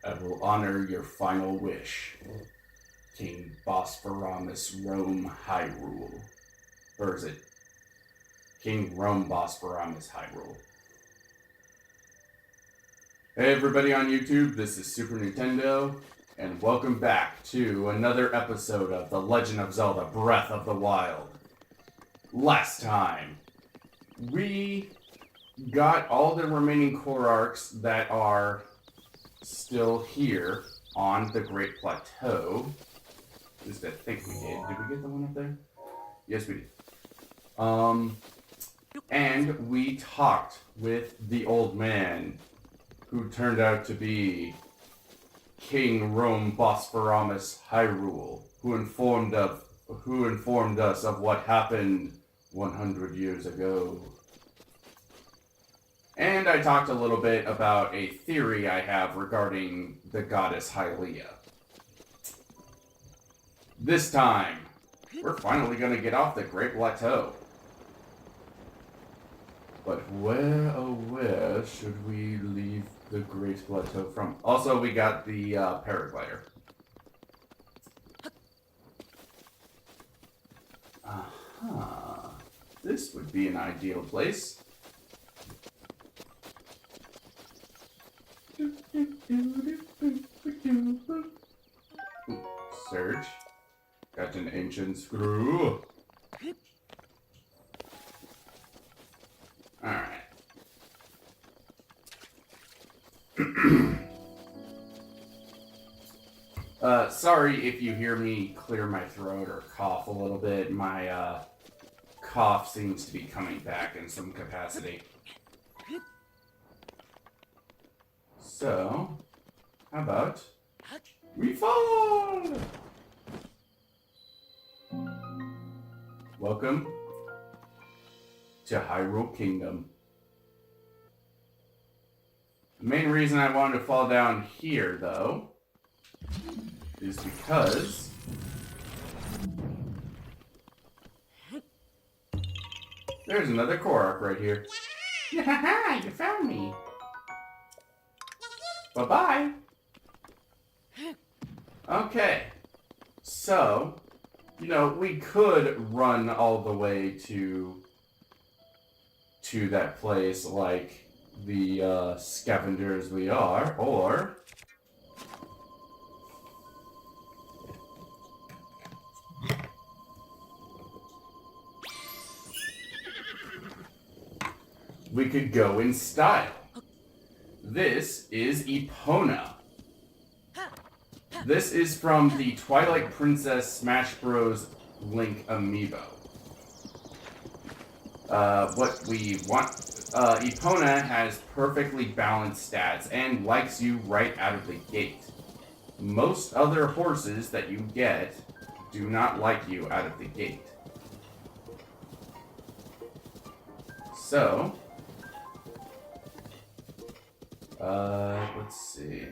I will honor your final wish, King Bosphoramus Rome Hyrule. Or is it King Rome Bosphoramus Hyrule? Hey everybody on YouTube, this is Super Nintendo, and welcome back to another episode of The Legend of Zelda Breath of the Wild. Last time, we got all the remaining core arcs that are still here on the Great Plateau. At least I think we did. Did we get the one up there? Yes, we did. And we talked with the old man who turned out to be King Rome Bosphoramus Hyrule, who informed us of what happened 100 years ago. And I talked a little bit about a theory I have regarding the goddess Hylia. This time, we're finally going to get off the Great Plateau. But where, oh where, should we leave the Great Plateau from? Also, we got the paraglider. Aha. This would be an ideal place. Ooh, Surge. Got an ancient screw. Alright. Sorry if you hear me clear my throat or cough a little bit. My cough seems to be coming back in some capacity. So, how about we fall? Welcome to Hyrule Kingdom. The main reason I wanted to fall down here, though, is because there's another Korok right here. Haha, you found me. Bye-bye. Okay. So, you know, we could run all the way to that place like the scavengers we are, or we could go in style. This is Epona. This is from the Twilight Princess Smash Bros. Link amiibo. What we want... Epona has perfectly balanced stats and likes you right out of the gate. Most other horses that you get do not like you out of the gate. So... let's see.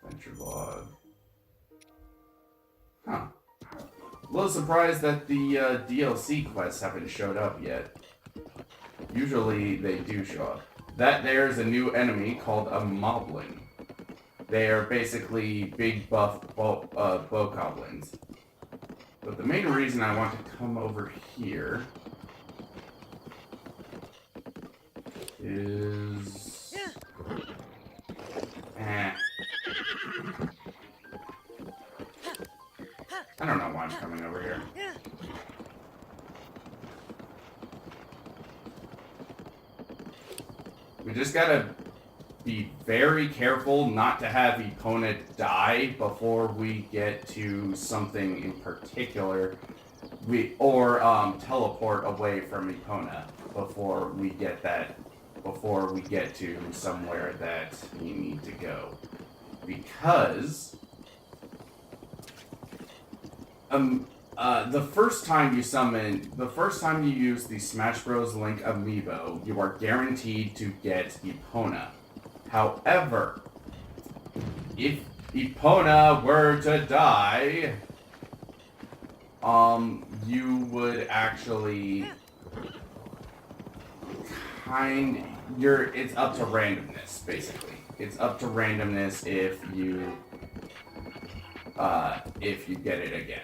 Adventure log. Huh. A little surprised that the DLC quests haven't showed up yet. Usually they do show up. That there's a new enemy called a Moblin. They are basically big buff bokoblins. But the main reason I want to come over here is... I don't know why I'm coming over here. We just gotta be very careful not to have Epona die before we get to something in particular. Teleport away from Epona before we get to somewhere that we need to go. Because the first time you use the Smash Bros. Link amiibo, you are guaranteed to get Epona. However, if Epona were to die, you would actually it's up to randomness, basically. It's up to randomness if you get it again.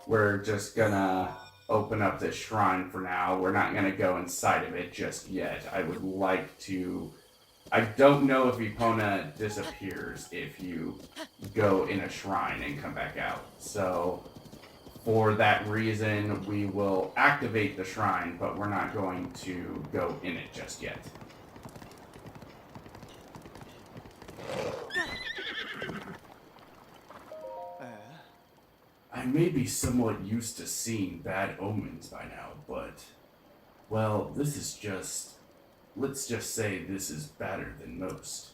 We're just gonna open up this shrine for now. We're not gonna go inside of it just yet. I would like to... I don't know if Epona disappears if you go in a shrine and come back out. So, for that reason, we will activate the shrine, but we're not going to go in it just yet. I may be somewhat used to seeing bad omens by now, but, well, this is just... Let's just say this is better than most.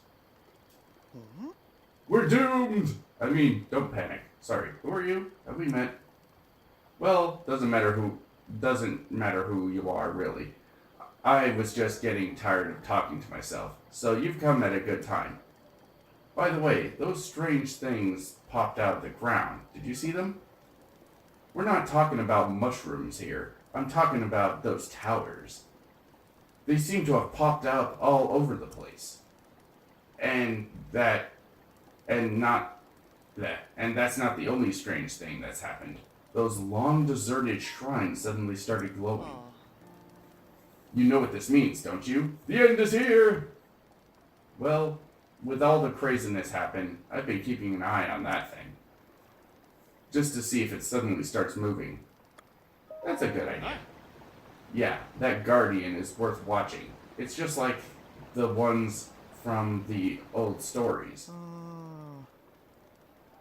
Mm-hmm. We're doomed! I mean, don't panic. Sorry, who are you? Have we met? Well, doesn't matter who you are, really. I was just getting tired of talking to myself, so you've come at a good time. By the way, those strange things popped out of the ground. Did you see them? We're not talking about mushrooms here. I'm talking about those towers. They seem to have popped out all over the place. And that's not the only strange thing that's happened. Those long deserted shrines suddenly started glowing. You know what this means, don't you? The end is here! Well, with all the craziness happening, I've been keeping an eye on that thing. Just to see if it suddenly starts moving. That's a good idea. Yeah, that guardian is worth watching. It's just like the ones from the old stories.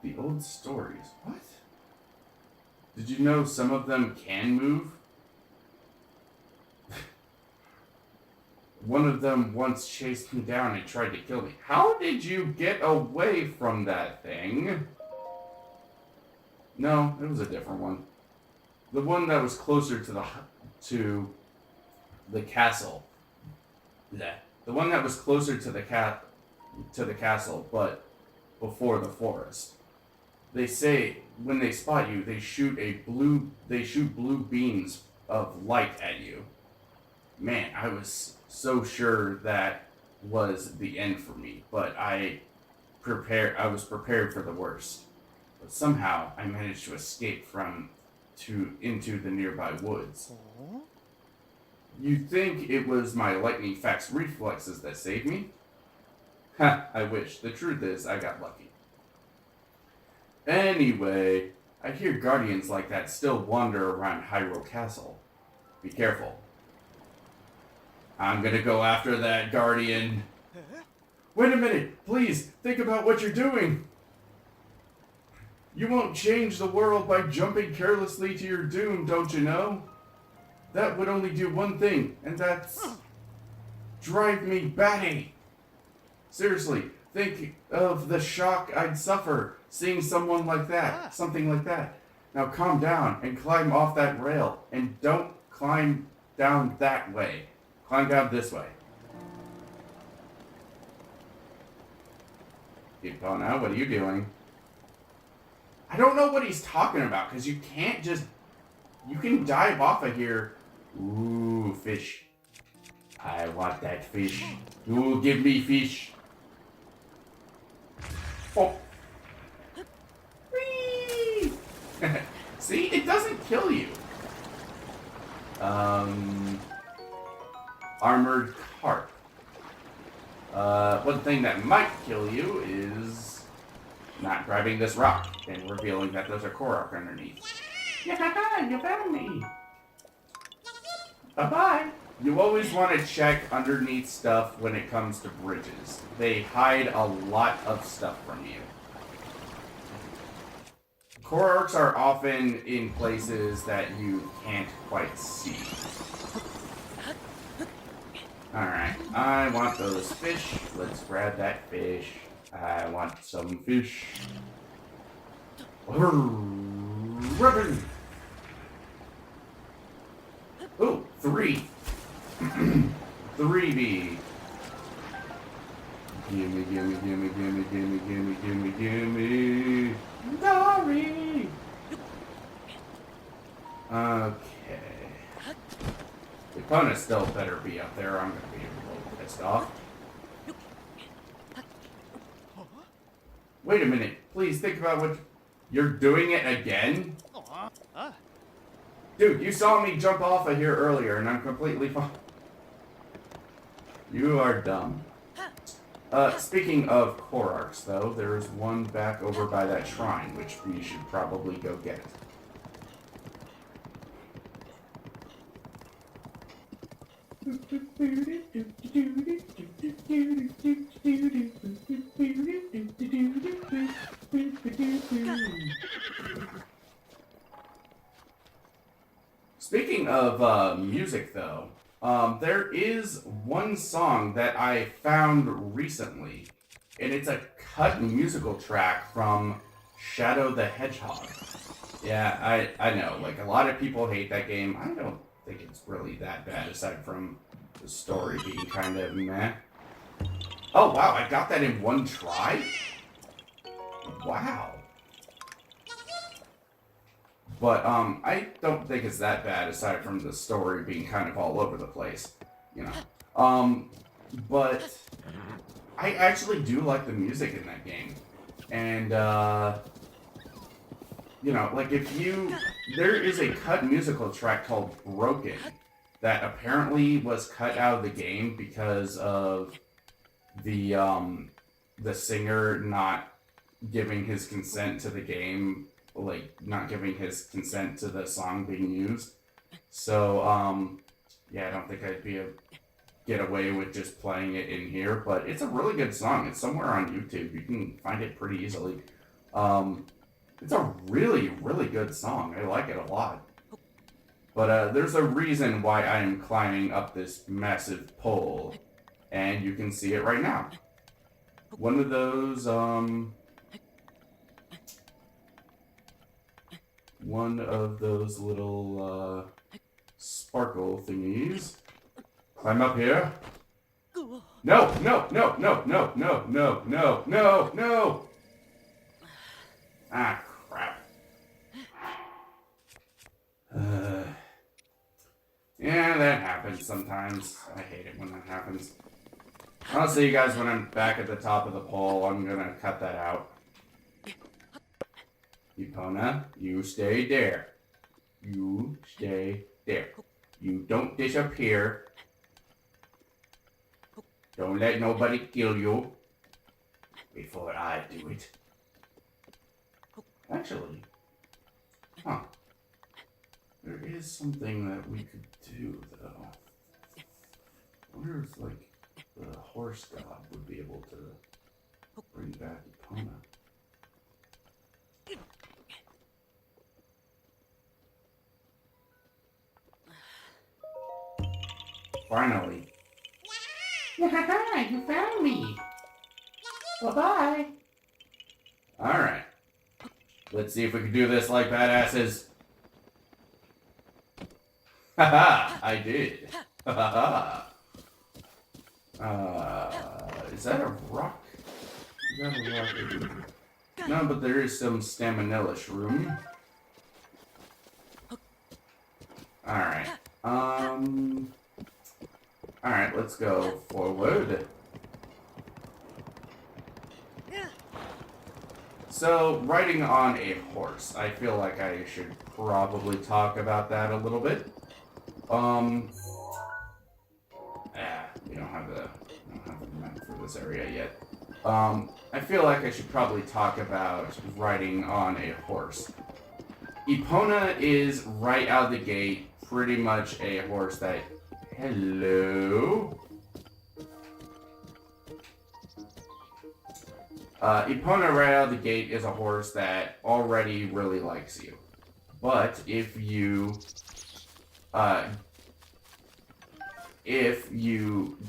The old stories? What? Did you know some of them can move? One of them once chased me down and tried to kill me. How did you get away from that thing? No, it was a different one. The one that was closer to the castle. Yeah. The one that was closer to the castle, but before the forest. They say when they spot you, they shoot blue beams of light at you. Man, I was so sure that was the end for me, but I was prepared for the worst. But somehow I managed to escape into the nearby woods. Aww. You think it was my lightning fast reflexes that saved me? Ha, I wish. The truth is, I got lucky. Anyway, I hear guardians like that still wander around Hyrule Castle. Be careful. I'm gonna go after that guardian. Wait a minute, please, think about what you're doing. You won't change the world by jumping carelessly to your doom, don't you know? That would only do one thing, and that's... drive me batty. Seriously, think of the shock I'd suffer seeing someone like that, something like that. Now calm down and climb off that rail, and don't climb down that way. Climb down this way. Epona, what are you doing? I don't know what he's talking about, because you can't just... You can dive off of here. Ooh, fish. I want that fish. Ooh, give me fish. Oh. Whee! See, it doesn't kill you. Armored carp. One thing that might kill you is not grabbing this rock and revealing that there's a Korok underneath. Yeah, you found me. Bye-bye. You always want to check underneath stuff when it comes to bridges. They hide a lot of stuff from you. Koroks are often in places that you can't quite see. Alright, I want those fish. Let's grab that fish. I want some fish. Rubber. Ooh, 3. 3B. Gimme, gimme, gimme, gimme, gimme, gimme, gimme, gimme. Dory! Okay. The opponent still better be up there. I'm gonna be a little pissed off. Wait a minute. Please think about what... You're doing it again? Dude, you saw me jump off of here earlier, and I'm completely fine. You are dumb. Speaking of core arcs, though, there's one back over by that shrine, which we should probably go get. Speaking of music, though, there is one song that I found recently, and it's a cut musical track from Shadow the Hedgehog. Yeah, I know, like, a lot of people hate that game. I don't think it's really that bad, aside from the story being kind of meh. Oh, wow, I got that in one try? Wow. But, I don't think it's that bad, aside from the story being kind of all over the place, you know. But I actually do like the music in that game. And, you know, like, there is a cut musical track called Broken that apparently was cut out of the game because of the singer not giving his consent to the game, like, not giving his consent to the song being used. So, yeah, I don't think I'd get away with just playing it in here, but it's a really good song. It's somewhere on YouTube. You can find it pretty easily. It's a really, really good song. I like it a lot. But there's a reason why I am climbing up this massive pole, and you can see it right now. One of those, little, sparkle thingies. Climb up here. No, no, no, no, no, no, no, no, no, no! Ah, crap. Yeah, that happens sometimes. I hate it when that happens. I'll see you guys when I'm back at the top of the pole. I'm gonna cut that out. Epona, you stay there. You stay there. You don't disappear. Don't let nobody kill you before I do it. Actually, huh. There is something that we could do, though. I wonder if, like, the horse god would be able to bring back Epona. Finally. You found me. Bye-bye. Alright. Let's see if we can do this like badasses. Haha, I did. Haha. Is that a rock? Is that a rock? No, but there is some stamina-ish room. Alright. Alright, let's go forward. So, riding on a horse. I feel like I should probably talk about that a little bit. We don't have the map for this area yet. I feel like I should probably talk about riding on a horse. Epona is right out of the gate pretty much a horse that... Hello? Epona right out of the gate is a horse that already really likes you. But if you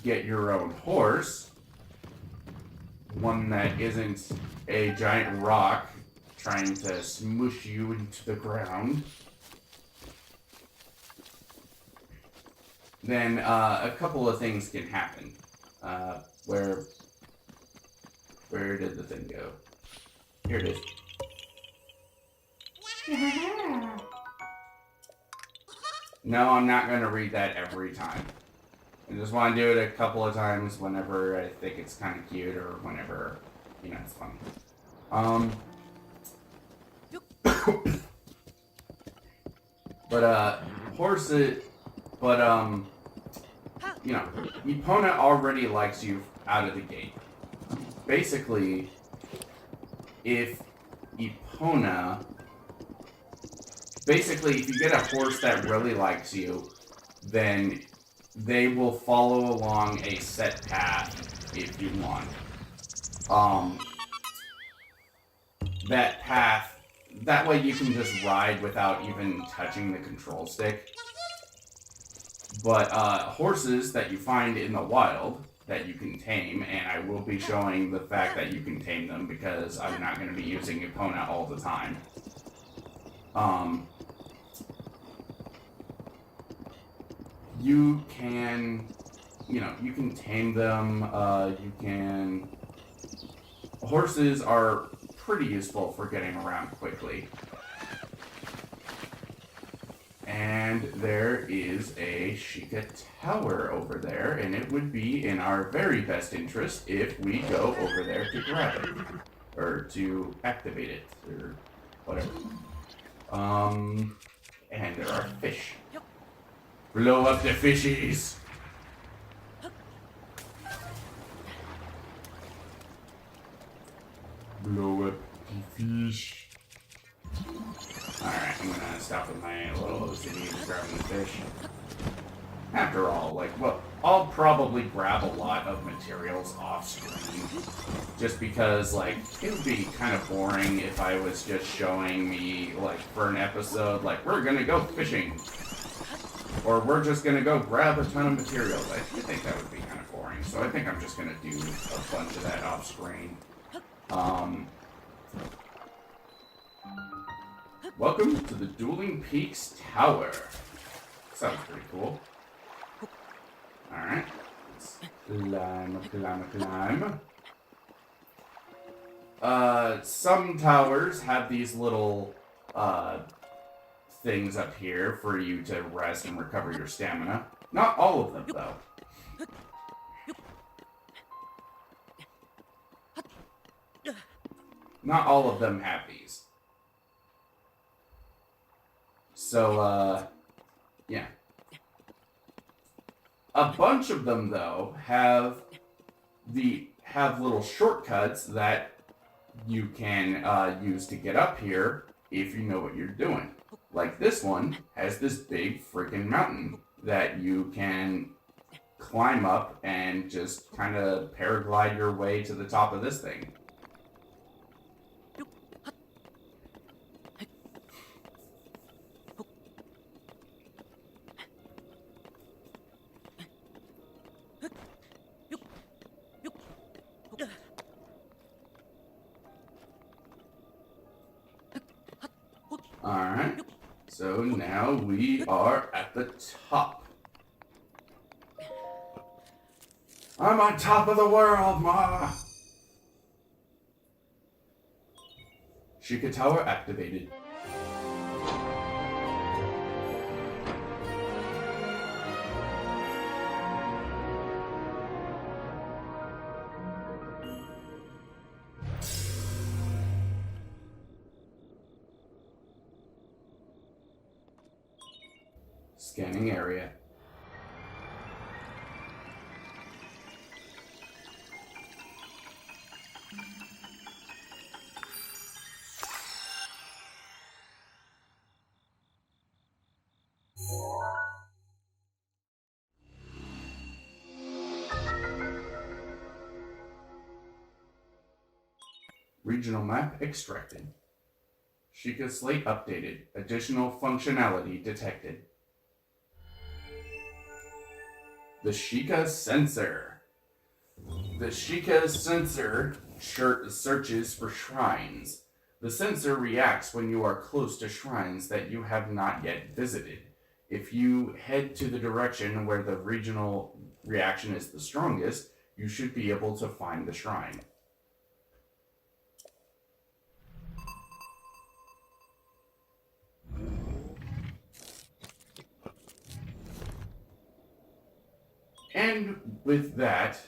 get your own horse, one that isn't a giant rock trying to smoosh you into the ground, then a couple of things can happen. Where did the thing go? Here it is. No, I'm not going to read that every time. I just want to do it a couple of times whenever I think it's kind of cute or whenever, it's funny. But, horses, but, Epona already likes you out of the gate. Basically, if Epona... Basically, if you get a horse that really likes you, then they will follow along a set path if you want. That path, that way you can just ride without even touching the control stick. But horses that you find in the wild that you can tame, and I will be showing the fact that you can tame them because I'm not going to be using Epona all the time. You can, you can tame them, horses are pretty useful for getting around quickly. And there is a Sheikah Tower over there, and it would be in our very best interest if we go over there to grab it. Or to activate it, or whatever. And there are fish. Blow up the fishies! Blow up the fish. Alright, I'm gonna stop with my little OCD and grabbing the fish. After all, I'll probably grab a lot of materials off screen. Just because, it would be kind of boring if I was just showing me, for an episode, we're gonna go fishing. Or we're just gonna go grab a ton of materials. I think that would be kind of boring. So I think I'm just gonna do a bunch of that off screen. Welcome to the Dueling Peaks Tower. Sounds pretty cool. Alright. Let's climb. Some towers have these little, things up here for you to rest and recover your stamina. Not all of them, though. Not all of them have these. So, yeah. A bunch of them, though, have little shortcuts that you can use to get up here if you know what you're doing. Like this one has this big freaking mountain that you can climb up and just kind of paraglide your way to the top of this thing. Alright, so now we are at the top. I'm on top of the world, Ma! Sheikah Tower activated. Scanning area. Regional map extracted. Sheikah slate updated. Additional functionality detected. The Sheikah sensor. The Sheikah sensor searches for shrines. The sensor reacts when you are close to shrines that you have not yet visited. If you head to the direction where the regional reaction is the strongest, you should be able to find the shrine. And with that,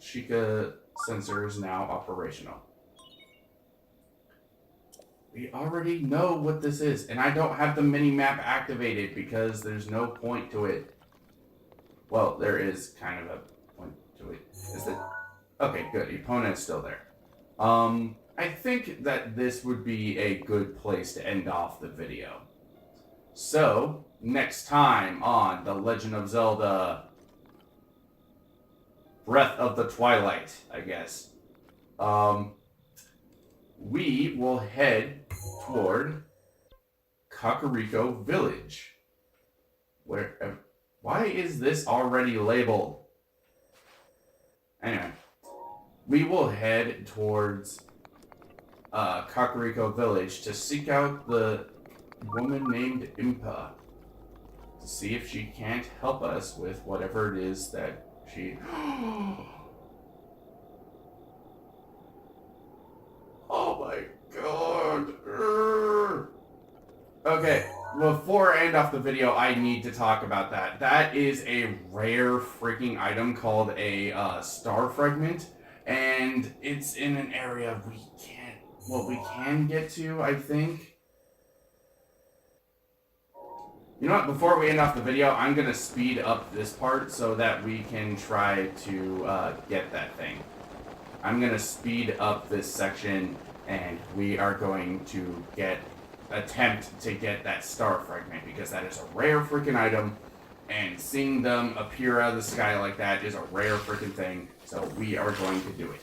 Sheikah sensor is now operational. We already know what this is, and I don't have the mini-map activated because there's no point to it. Well, there is kind of a point to it. Is it? Okay, good. Epona is still there. I think that this would be a good place to end off the video. So, next time on The Legend of Zelda Breath of the Twilight, I guess, we will head toward Kakariko Village. Why is this already labeled? Anyway, we will head towards Kakariko Village to seek out the woman named Impa to see if she can't help us with whatever it is that she... Oh my god. Okay, before I end off the video, I need to talk about that. That is a rare freaking item called a star fragment, and it's in an area we can get to, I think. You know what, before we end off the video, I'm going to speed up this part so that we can try to get that thing. I'm going to speed up this section, and we are going to attempt to get that star fragment, because that is a rare freaking item, and seeing them appear out of the sky like that is a rare freaking thing, so we are going to do it.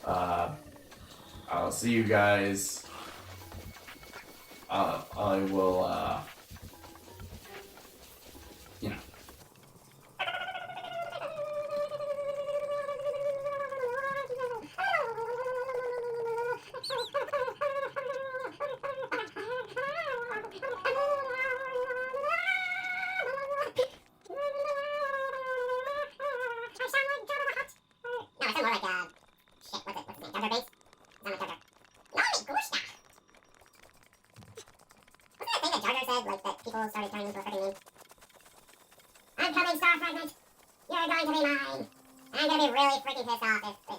I'll see you guys. I will, you know. Started turning into a freaking meme. I'm coming, Star Fragment! You're going to be mine! I'm gonna be really freaking pissed off if...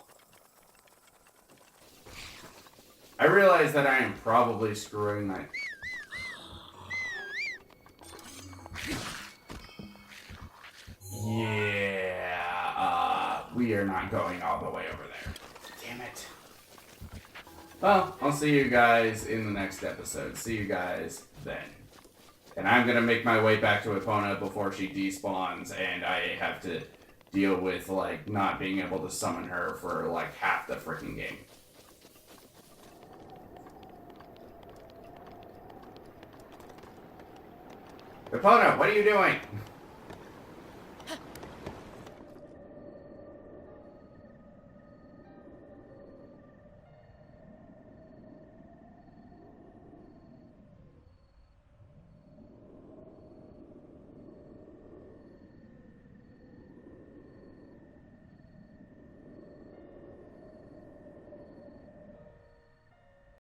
I realize that I am probably screwing my... Yeah, we are not going all the way over there. Damn it. Well, I'll see you guys in the next episode. See you guys then. And I'm gonna make my way back to Epona before she despawns, and I have to deal with, like, not being able to summon her for, like, half the freaking game. Epona, what are you doing?